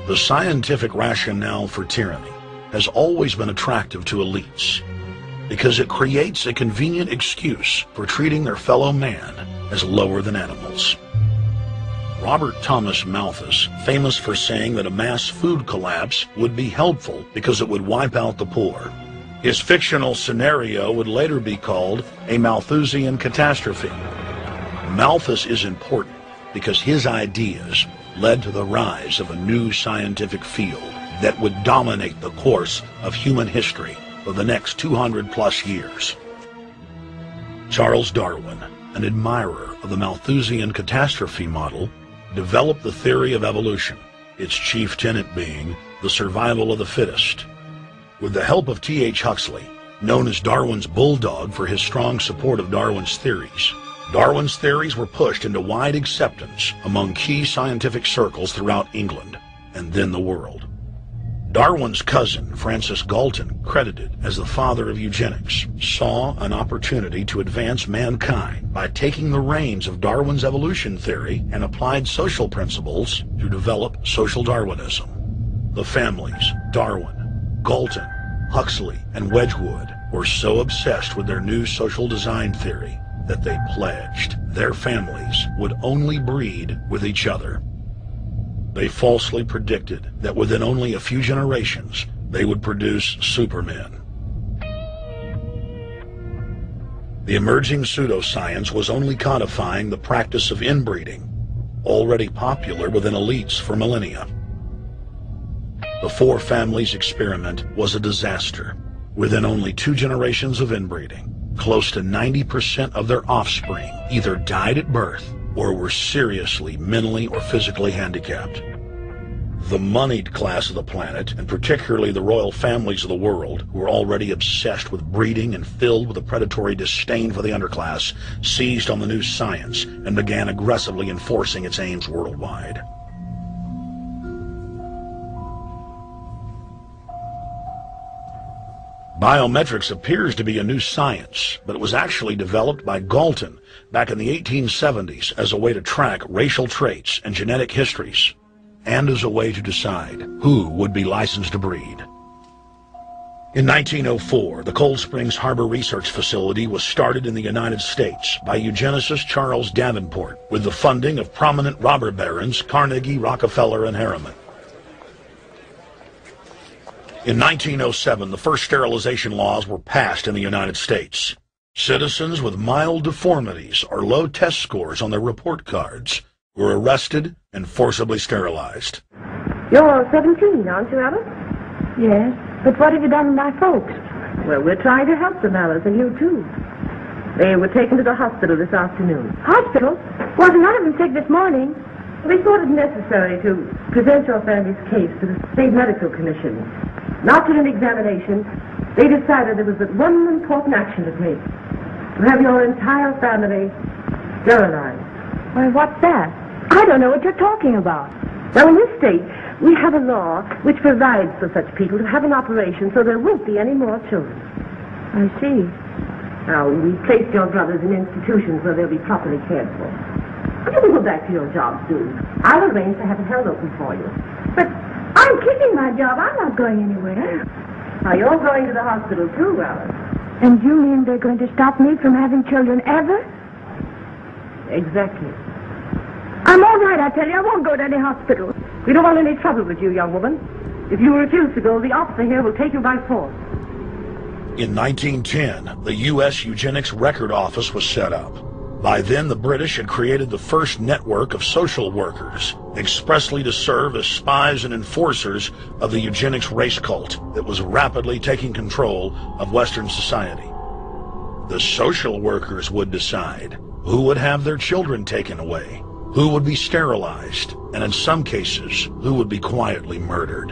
The scientific rationale for tyranny has always been attractive to elites because it creates a convenient excuse for treating their fellow man as lower than animals. Robert Thomas Malthus, famous for saying that a mass food collapse would be helpful because it would wipe out the poor. His fictional scenario would later be called a Malthusian catastrophe. Malthus is important because his ideas led to the rise of a new scientific field that would dominate the course of human history for the next 200+ years. Charles Darwin, an admirer of the Malthusian catastrophe model, developed the theory of evolution, its chief tenet being the survival of the fittest. With the help of T.H. Huxley, known as Darwin's bulldog for his strong support of Darwin's theories were pushed into wide acceptance among key scientific circles throughout England and then the world. Darwin's cousin, Francis Galton, credited as the father of eugenics, saw an opportunity to advance mankind by taking the reins of Darwin's evolution theory and applied social principles to develop social Darwinism. The families Darwin, Galton, Huxley, and Wedgwood were so obsessed with their new social design theory that they pledged their families would only breed with each other. They falsely predicted that within only a few generations, they would produce supermen. The emerging pseudoscience was only codifying the practice of inbreeding, already popular within elites for millennia. The Four Families experiment was a disaster. Within only 2 generations of inbreeding, close to 90% of their offspring either died at birth or were seriously mentally or physically handicapped. The moneyed class of the planet, and particularly the royal families of the world, who were already obsessed with breeding and filled with a predatory disdain for the underclass, seized on the new science and began aggressively enforcing its aims worldwide. Biometrics appears to be a new science, but it was actually developed by Galton back in the 1870s as a way to track racial traits and genetic histories, and as a way to decide who would be licensed to breed. In 1904, the Cold Springs Harbor Research Facility was started in the United States by eugenicist Charles Davenport with the funding of prominent robber barons Carnegie, Rockefeller, and Harriman. In 1907, the first sterilization laws were passed in the United States. Citizens with mild deformities or low test scores on their report cards were arrested and forcibly sterilized. You're 17, aren't you, Alice? Yes, but what have you done with my folks? Well, we're trying to help them, Alice, and you too. They were taken to the hospital this afternoon. Hospital? Wasn't none of them sick this morning? We thought it necessary to present your family's case to the State Medical Commission. After an examination, they decided there was but one important action to take: to have your entire family sterilized. Why, what's that? I don't know what you're talking about. Now, in this state, we have a law which provides for such people to have an operation so there won't be any more children. I see. Now, we placed your brothers in institutions where they'll be properly cared for. You can go back to your job soon. I'll arrange to have it held open for you. But I'm keeping my job. I'm not going anywhere. Now, you're going to the hospital too, Alice. And you mean they're going to stop me from having children ever? Exactly. I'm all right, I tell you. I won't go to any hospital. We don't want any trouble with you, young woman. If you refuse to go, the officer here will take you by force. In 1910, the U.S. Eugenics Record Office was set up. By then, the British had created the first network of social workers, expressly to serve as spies and enforcers of the eugenics race cult that was rapidly taking control of Western society. The social workers would decide who would have their children taken away, who would be sterilized, and in some cases, who would be quietly murdered.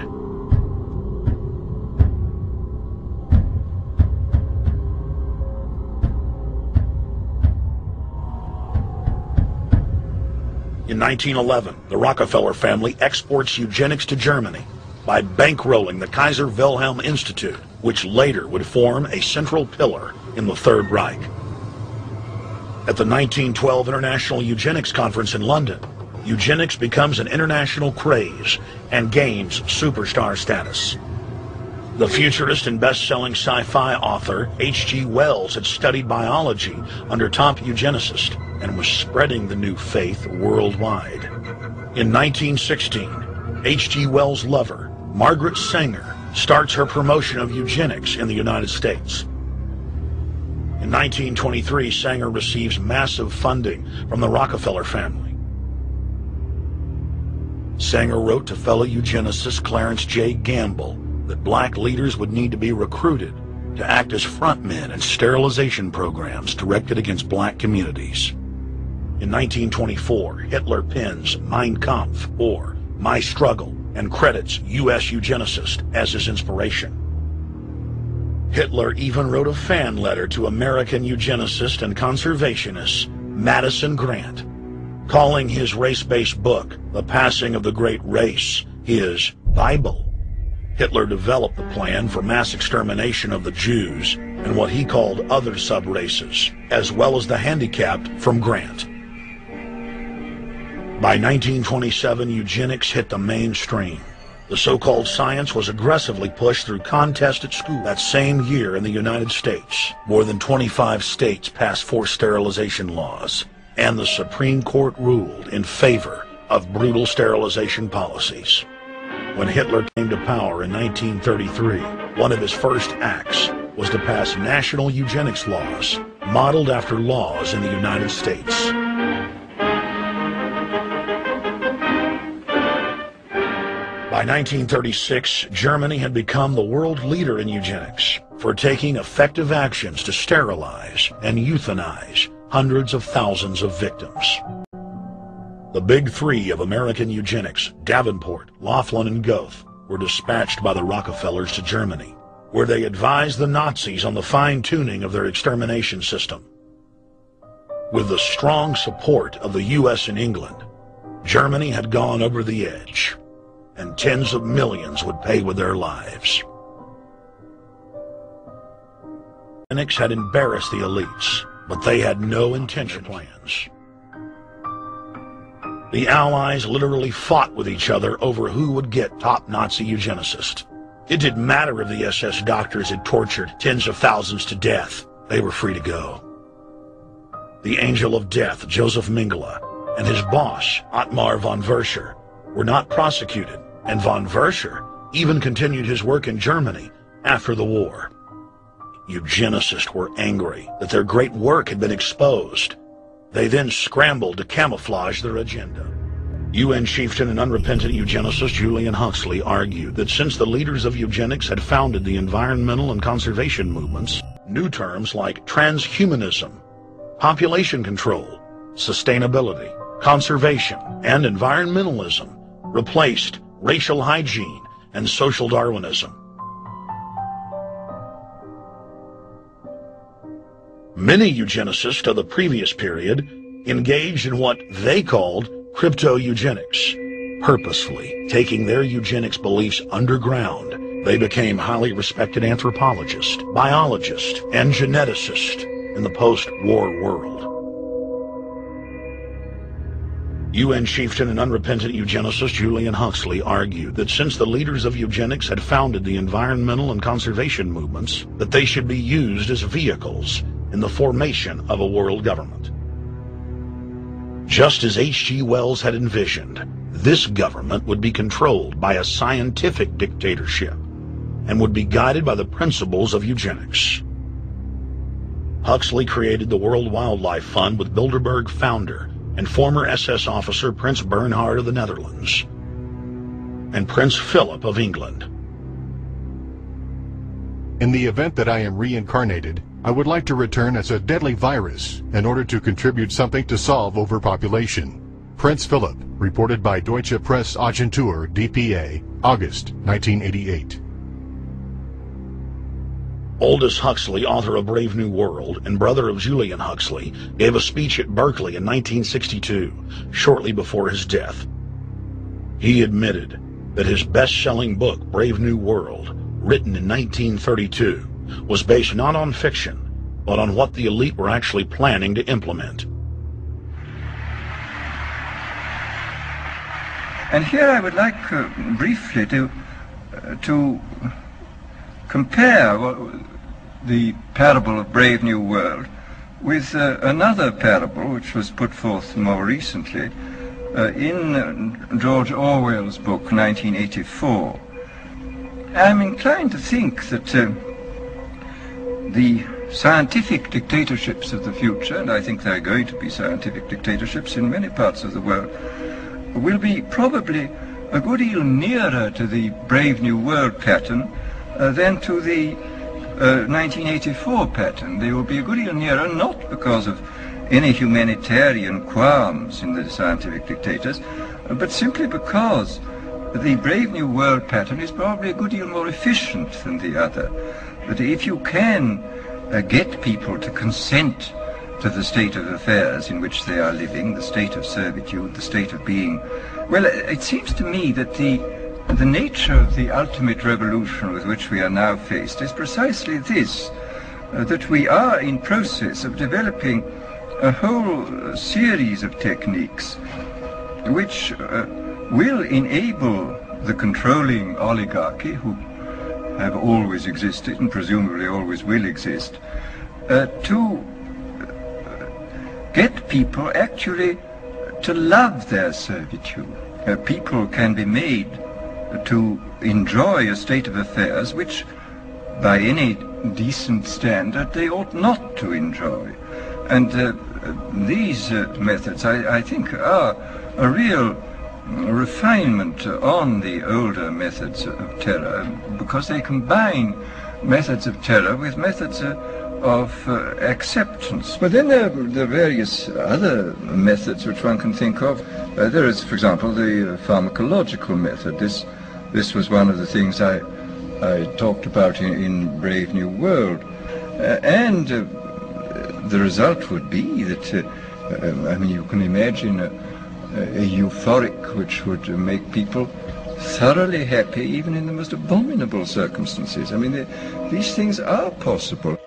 In 1911, the Rockefeller family exports eugenics to Germany by bankrolling the Kaiser Wilhelm Institute, which later would form a central pillar in the Third Reich. At the 1912 International Eugenics Conference in London, eugenics becomes an international craze and gains superstar status. The futurist and best-selling sci-fi author H.G. Wells had studied biology under top eugenicists and was spreading the new faith worldwide. In 1916, H.G. Wells' lover, Margaret Sanger, starts her promotion of eugenics in the United States. In 1923, Sanger receives massive funding from the Rockefeller family. Sanger wrote to fellow eugenicist Clarence J. Gamble that black leaders would need to be recruited to act as frontmen in sterilization programs directed against black communities. In 1924, Hitler pens Mein Kampf, or My Struggle, and credits U.S. eugenicists as his inspiration. Hitler even wrote a fan letter to American eugenicist and conservationist Madison Grant, calling his race-based book, The Passing of the Great Race, his Bible. Hitler developed the plan for mass extermination of the Jews and what he called other sub-races, as well as the handicapped, from Grant. By 1927, eugenics hit the mainstream. The so-called science was aggressively pushed through contests at school. That same year in the United States, more than 25 states passed forced sterilization laws, and the Supreme Court ruled in favor of brutal sterilization policies. When Hitler came to power in 1933, one of his first acts was to pass national eugenics laws, modeled after laws in the United States. By 1936, Germany had become the world leader in eugenics for taking effective actions to sterilize and euthanize hundreds of thousands of victims. The big three of American eugenics, Davenport, Laughlin, and Goethe, were dispatched by the Rockefellers to Germany, where they advised the Nazis on the fine-tuning of their extermination system. With the strong support of the U.S. and England, Germany had gone over the edge, and tens of millions would pay with their lives. Eugenics had embarrassed the elites, but they had no intention plans. The Allies literally fought with each other over who would get top Nazi eugenicists. It didn't matter if the SS doctors had tortured tens of thousands to death. They were free to go. The Angel of Death, Joseph Mengele, and his boss, Ottmar von Verscher, were not prosecuted, and von Verscher even continued his work in Germany after the war. Eugenicists were angry that their great work had been exposed. They then scrambled to camouflage their agenda. UN chieftain and unrepentant eugenicist Julian Huxley argued that since the leaders of eugenics had founded the environmental and conservation movements, new terms like transhumanism, population control, sustainability, conservation, and environmentalism replaced racial hygiene and social Darwinism. Many eugenicists of the previous period engaged in what they called crypto-eugenics. Purposefully taking their eugenics beliefs underground, they became highly respected anthropologists, biologists, and geneticists in the post-war world. UN chieftain and unrepentant eugenicist Julian Huxley argued that since the leaders of eugenics had founded the environmental and conservation movements, that they should be used as vehicles in the formation of a world government. Just as H.G. Wells had envisioned, this government would be controlled by a scientific dictatorship and would be guided by the principles of eugenics. Huxley created the World Wildlife Fund with Bilderberg founder and former SS officer Prince Bernhard of the Netherlands and Prince Philip of England. In the event that I am reincarnated, I would like to return as a deadly virus in order to contribute something to solve overpopulation. Prince Philip, reported by Deutsche Presse-Agentur, DPA, August 1988. Aldous Huxley, author of Brave New World and brother of Julian Huxley, gave a speech at Berkeley in 1962, shortly before his death. He admitted that his best-selling book, Brave New World, written in 1932, was based not on fiction, but on what the elite were actually planning to implement. And here I would like briefly to compare the parable of Brave New World with another parable which was put forth more recently in George Orwell's book 1984. I'm inclined to think that the scientific dictatorships of the future, and I think there are going to be scientific dictatorships in many parts of the world, will be probably a good deal nearer to the Brave New World pattern than to the 1984 pattern. They will be a good deal nearer, not because of any humanitarian qualms in the scientific dictators, but simply because the Brave New World pattern is probably a good deal more efficient than the other. That if you can get people to consent to the state of affairs in which they are living, the state of servitude, the state of being, well, it seems to me that the nature of the ultimate revolution with which we are now faced is precisely this, that we are in process of developing a whole series of techniques which will enable the controlling oligarchy, who have always existed and presumably always will exist, to get people actually to love their servitude. People can be made to enjoy a state of affairs which, by any decent standard, they ought not to enjoy. And these methods, I think, are a real refinement on the older methods of terror, because they combine methods of terror with methods of acceptance. But then there are various other methods which one can think of. There is, for example, the pharmacological method. This was one of the things I talked about in Brave New World. And the result would be that, I mean, you can imagine a euphoric which would make people thoroughly happy even in the most abominable circumstances. I mean, these things are possible.